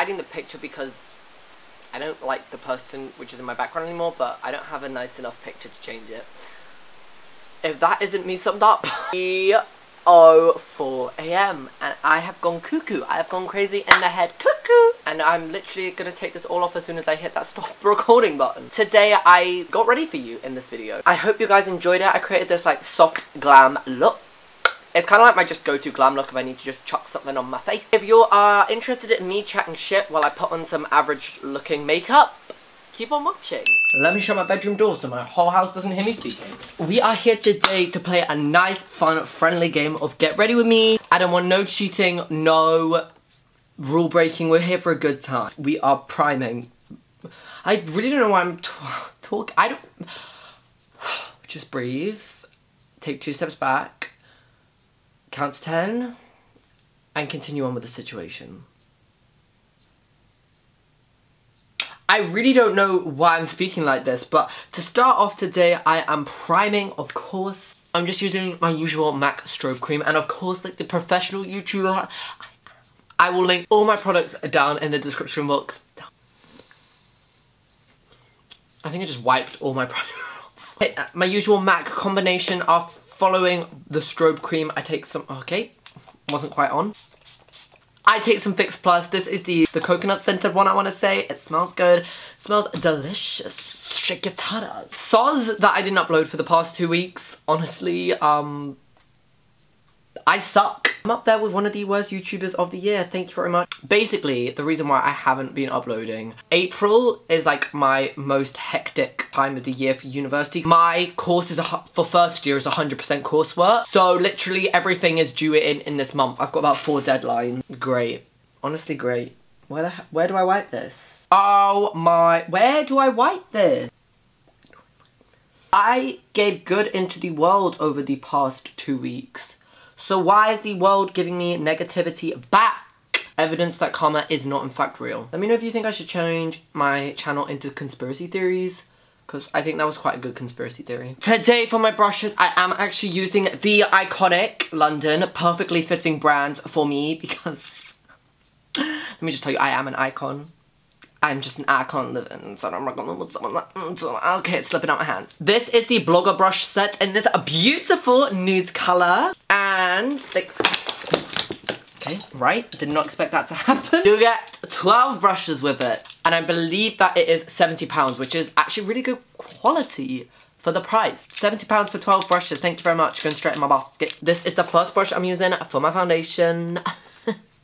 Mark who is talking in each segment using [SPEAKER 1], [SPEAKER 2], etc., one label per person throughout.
[SPEAKER 1] hiding the picture because I don't like the person which is in my background anymore, but I don't have a nice enough picture to change it. If that isn't me summed up. 3:04 AM and I have gone cuckoo. I have gone crazy in the head, cuckoo. And I'm literally gonna take this all off as soon as I hit that stop recording button. Today I got ready for you in this video. I hope you guys enjoyed it. I created this like soft glam look. It's kind of like my just go-to glam look if I need to just chuck something on my face. If you are interested in me chatting shit while I put on some average looking makeup, keep on watching. Let me shut my bedroom door so my whole house doesn't hear me speaking. We are here today to play a nice, fun, friendly game of Get Ready With Me. I don't want no cheating, no rule breaking. We're here for a good time. We are priming. I really don't know why I'm talking. I don't... Just breathe. Take 2 steps back. Count to 10. And continue on with the situation. I really don't know why I'm speaking like this, but to start off today, I am priming, of course. I'm just using my usual MAC Strobe Cream, and of course, like the professional YouTuber, I will link all my products down in the description box. I think I just wiped all my primer off. My usual MAC combination of following the Strobe Cream. I take some, okay, wasn't quite on. I take some Fix Plus. This is the coconut scented one, I want to say. It smells good. It smells delicious. Shake your tatas. SOS that I didn't upload for the past 2 weeks. Honestly, I suck. I'm up there with one of the worst YouTubers of the year. Thank you very much. Basically, the reason why I haven't been uploading. April is like my most hectic time of the year for university. My course is for first year is 100% coursework. So literally everything is due in this month. I've got about 4 deadlines. Great. Honestly great. Where do I wipe this? Oh my, where do I wipe this? I gave good into the world over the past 2 weeks. So why is the world giving me negativity back? Evidence that karma is not in fact real. Let me know if you think I should change my channel into conspiracy theories, because I think that was quite a good conspiracy theory. Today for my brushes, I am actually using the iconic London perfectly fitting brand for me because let me just tell you, I am an icon. I'm just an icon living, so I'm not gonna look someone like, okay, it's slipping out my hand. This is the Blogger brush set in this beautiful nude color. And, like, okay, right, did not expect that to happen. You get 12 brushes with it. And I believe that it is £70, which is actually really good quality for the price. £70 for 12 brushes, thank you very much, going straight in my basket. This is the first brush I'm using for my foundation.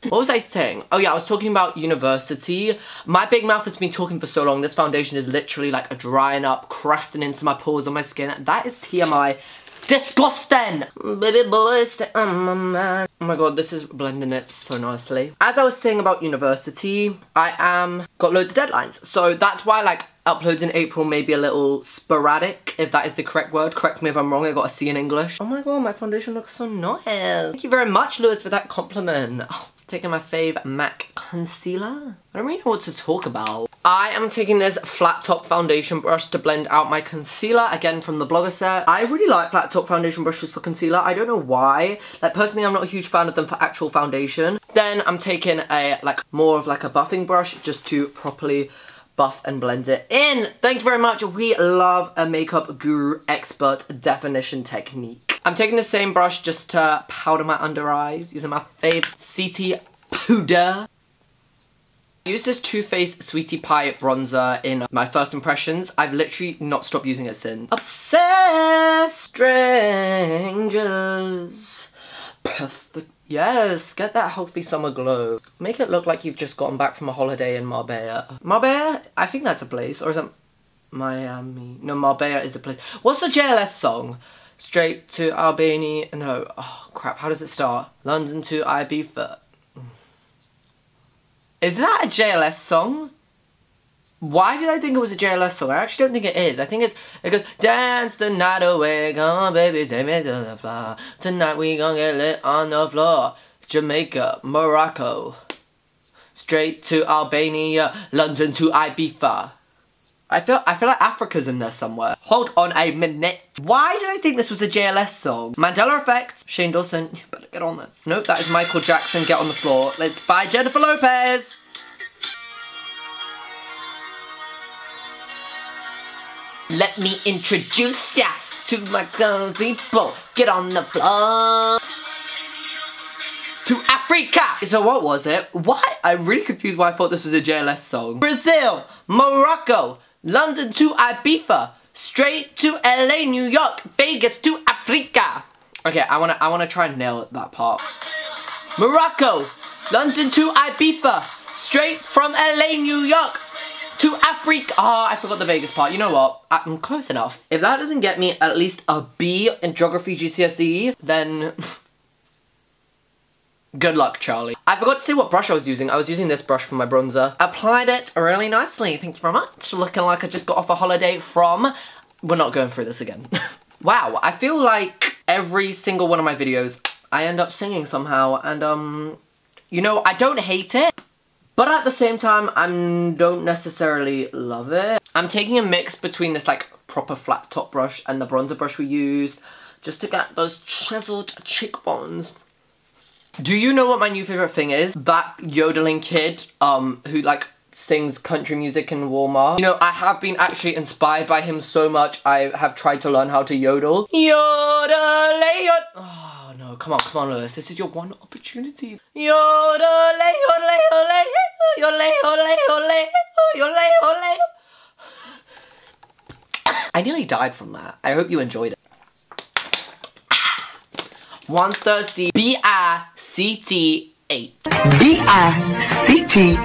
[SPEAKER 1] What was I saying? Oh yeah, I was talking about university. My big mouth has been talking for so long. This foundation is literally like drying up, crusting into my pores on my skin. That is TMI. Disgusting! Baby boy, stay on my mind. Oh my god, this is blending it so nicely. As I was saying about university, I got loads of deadlines. So that's why like uploads in April may be a little sporadic, if that is the correct word. Correct me if I'm wrong, I got a C in English. Oh my god, my foundation looks so nice. Thank you very much, Lewis, for that compliment. Oh, taking my fave MAC concealer. I don't really know what to talk about. I am taking this flat top foundation brush to blend out my concealer, again from the Blogger set. I really like flat top foundation brushes for concealer. I don't know why. Like personally, I'm not a huge fan of them for actual foundation. Then I'm taking a more of like a buffing brush just to properly buff and blend it in. Thank you very much. We love a makeup guru expert definition technique. I'm taking the same brush just to powder my under eyes using my fave CT powder. I used this Too Faced Sweetie Pie bronzer in my first impressions. I've literally not stopped using it since. Obsessed strangers. Perfect. Yes, get that healthy summer glow. Make it look like you've just gotten back from a holiday in Marbella. Marbella? I think that's a place. Or is it Miami? No, Marbella is a place. What's the JLS song? Straight to Albania. No. Oh, crap. How does it start? London to Ibiza. Is that a JLS song? Why did I think it was a JLS song? I actually don't think it is. I think it goes, dance the night away, come on baby, take me to the floor. Tonight we gon' get lit on the floor. Jamaica, Morocco, straight to Albania, London to Ibiza. I feel like Africa's in there somewhere. Hold on a minute. Why did I think this was a JLS song? Mandela Effect. Shane Dawson, you better get on this. Nope, that is Michael Jackson, Get on the Floor. Let's buy Jennifer Lopez. Let me introduce ya to my gun people. Get on the floor. To Africa. So what was it? What? I'm really confused why I thought this was a JLS song. Brazil, Morocco, London to Ibiza, straight to LA, New York, Vegas to Africa. Okay, I wanna try and nail that part. Morocco, London to Ibiza, straight from LA, New York to Africa. Oh, I forgot the Vegas part. You know what? I'm close enough. If that doesn't get me at least a B in Geography GCSE, then good luck, Charlie. I forgot to say what brush I was using. I was using this brush for my bronzer. Applied it really nicely. Thank you very much. Looking like I just got off a holiday from... We're not going through this again. Wow, I feel like every single one of my videos, I end up singing somehow. And, you know, I don't hate it. But at the same time, I don't necessarily love it. I'm taking a mix between this, like, proper flat top brush and the bronzer brush we used. Just to get those chiseled cheekbones. Do you know what my new favourite thing is? That yodeling kid, who, like, sings country music in Walmart. You know, I have been actually inspired by him so much, I have tried to learn how to yodel. Yodelay, yod. Oh, no, come on, Lewis. This is your one opportunity. Yodelay, yodelay, yodelay, yodelay, yodelay, yodelay, yodelay, yodelay. I nearly died from that. I hope you enjoyed it. One thirsty B-I-C-T-H. B-I-C-T-H.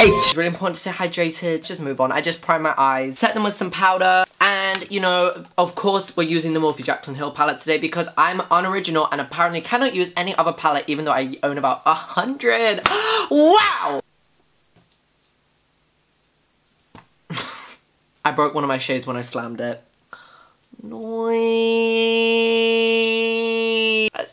[SPEAKER 1] It's really important to stay hydrated. Just move on. I just prime my eyes, set them with some powder, and you know, of course, we're using the Morphe Jackson Hill palette today because I'm unoriginal and apparently cannot use any other palette even though I own about 100. Wow! I broke one of my shades when I slammed it. As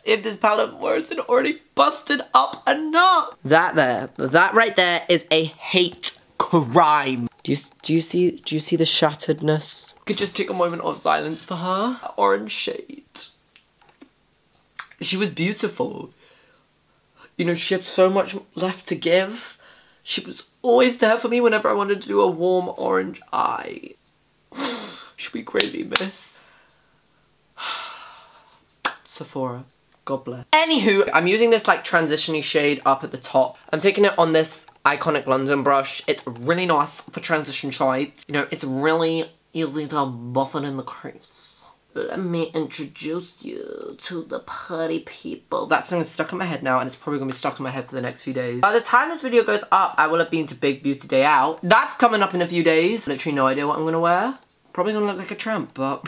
[SPEAKER 1] if this palette wasn't already busted up enough. That right there is a hate crime. Do you see the shatteredness? Could just take a moment of silence for her. That orange shade. She was beautiful. You know, she had so much left to give. She was always there for me whenever I wanted to do a warm orange eye. She'll be greatly missed. Sephora, God bless. Anywho, I'm using this like transition-y shade up at the top. I'm taking it on this iconic London brush. It's really nice for transition shades. You know, it's really easy to buff it in the crease. Let me introduce you to the party people. That song is stuck in my head now and it's probably gonna be stuck in my head for the next few days. By the time this video goes up, I will have been to Big Beauty Day Out. That's coming up in a few days. Literally no idea what I'm gonna wear. Probably gonna look like a tramp, but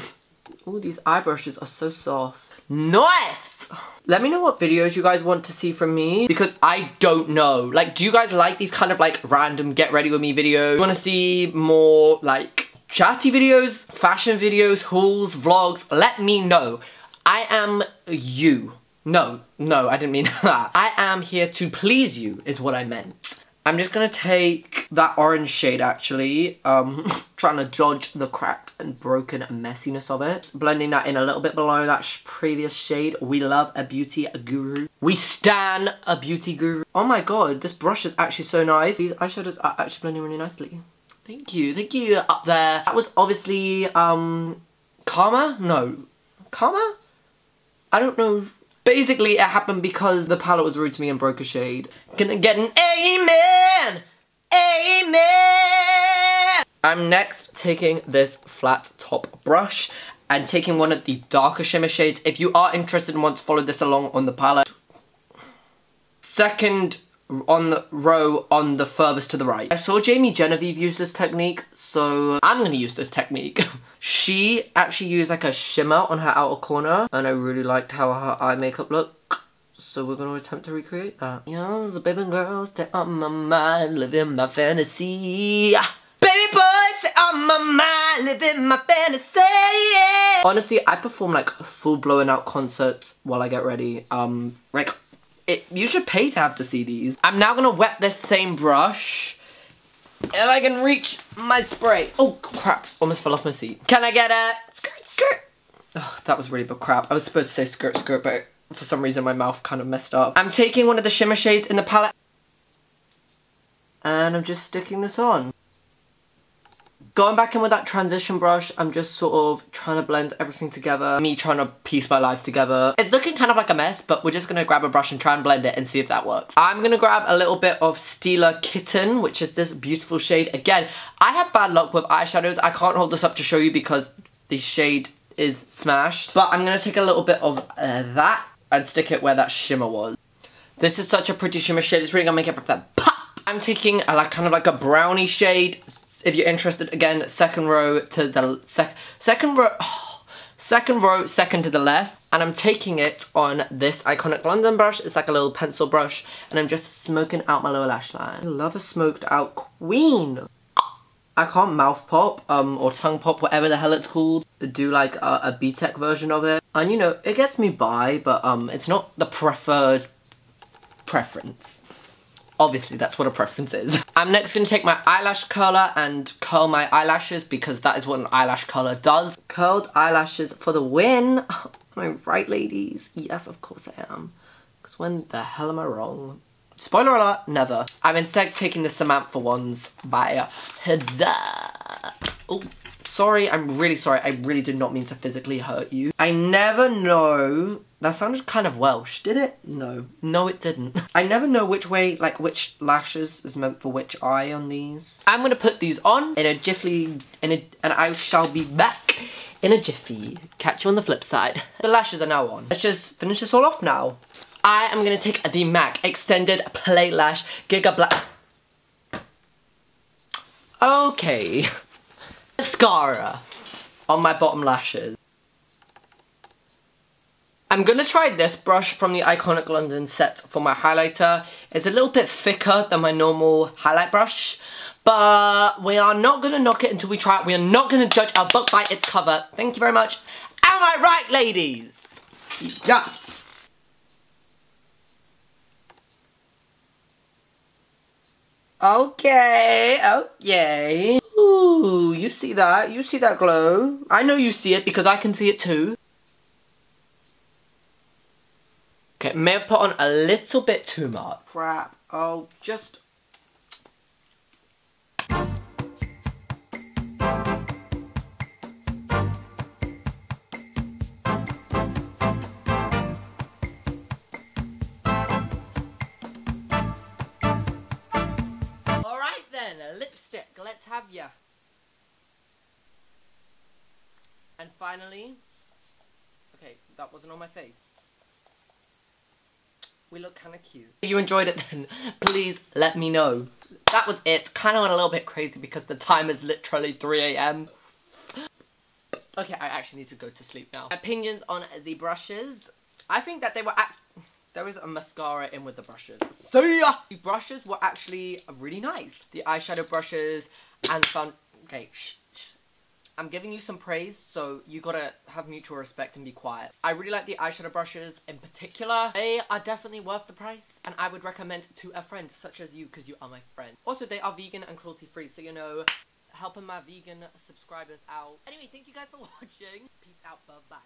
[SPEAKER 1] oh, these eye brushes are so soft. Nice! Let me know what videos you guys want to see from me because I don't know. Like, do you guys like these kind of like random get ready with me videos? You want to see more like chatty videos, fashion videos, hauls, vlogs? Let me know. I am you. No, I didn't mean that. I am here to please you is what I meant. I'm just gonna take that orange shade actually, trying to dodge the cracked and broken messiness of it. Blending that in a little bit below that previous shade. We love a beauty guru. We stan a beauty guru. Oh my god, this brush is actually so nice. These eyeshadows are actually blending really nicely. Thank you up there. That was obviously, Karma? No. Karma? I don't know. Basically, it happened because the palette was rude to me and broke a shade. Gonna get an amen! Amen! I'm next taking this flat top brush and taking one of the darker shimmer shades. If you are interested and want to follow this along on the palette. Second on the row on the furthest to the right. I saw Jamie Genevieve use this technique, so I'm gonna use this technique. She actually used like a shimmer on her outer corner and I really liked how her eye makeup looked. So we're gonna attempt to recreate that. Young baby girl, stay on my mind, living my fantasy. Baby boy, stay on my mind, living my fantasy. Honestly, I perform like full blowing out concerts while I get ready. You should pay to have to see these. I'm now gonna wet this same brush. If I can reach my spray. Oh crap, almost fell off my seat. Can I get a skirt, skirt? Oh, that was really bad crap. I was supposed to say skirt, skirt, but for some reason my mouth kind of messed up. I'm taking one of the shimmer shades in the palette and I'm just sticking this on. Going back in with that transition brush, I'm just sort of trying to blend everything together. Me trying to piece my life together. It's looking kind of like a mess, but we're just gonna grab a brush and try and blend it and see if that works. I'm gonna grab a little bit of Stila Kitten, which is this beautiful shade. Again, I have bad luck with eyeshadows. I can't hold this up to show you because the shade is smashed. But I'm gonna take a little bit of that and stick it where that shimmer was. This is such a pretty shimmer shade. It's really gonna make it that pop. I'm taking kind of like a brownie shade. If you're interested, again, second row to the second to the left, and I'm taking it on this Iconic London brush. It's like a little pencil brush, and I'm just smoking out my lower lash line. I love a smoked out queen. I can't mouth pop, or tongue pop, whatever the hell it's called. Do like a B-Tech version of it, and you know, it gets me by, but it's not the preferred preference. Obviously, that's what a preference is. I'm next going to take my eyelash curler and curl my eyelashes because that is what an eyelash curler does. Curled eyelashes for the win. Am I right, ladies? Yes, of course I am. Because when the hell am I wrong? Spoiler alert, never. I'm instead taking the Samantha ones by Huda. Oh, sorry, I'm really sorry. I really did not mean to physically hurt you. I never know. That sounded kind of Welsh, did it? No. No, it didn't. I never know which way, like which lashes is meant for which eye on these. I'm gonna put these on in a jiffy, and I shall be back in a jiffy. Catch you on the flip side. The lashes are now on. Let's just finish this all off now. I am gonna take the MAC Extended Play Lash Giga Black. Okay. Mascara on my bottom lashes. I'm gonna try this brush from the Iconic London set for my highlighter. It's a little bit thicker than my normal highlight brush, but we are not gonna knock it until we try it. We are not gonna judge our book by its cover. Thank you very much. Am I right, ladies? Yeah. Okay, okay. Ooh, you see that? You see that glow? I know you see it because I can see it too. Okay, may have put on a little bit too much. Crap. Oh, just... Alright then, a lipstick. Let's have ya. And finally... Okay, that wasn't on my face. We look kind of cute. If you enjoyed it then, please let me know. That was it. Kind of went a little bit crazy because the time is literally 3 AM. Okay, I actually need to go to sleep now. Opinions on the brushes. I think that they were there was a mascara in with the brushes. So yeah, the brushes were actually really nice. The eyeshadow brushes and okay, shh. I'm giving you some praise, so you gotta have mutual respect and be quiet. I really like the eyeshadow brushes in particular. They are definitely worth the price, and I would recommend to a friend such as you, because you are my friend. Also, they are vegan and cruelty-free, so you know, helping my vegan subscribers out. Anyway, thank you guys for watching. Peace out, bye-bye.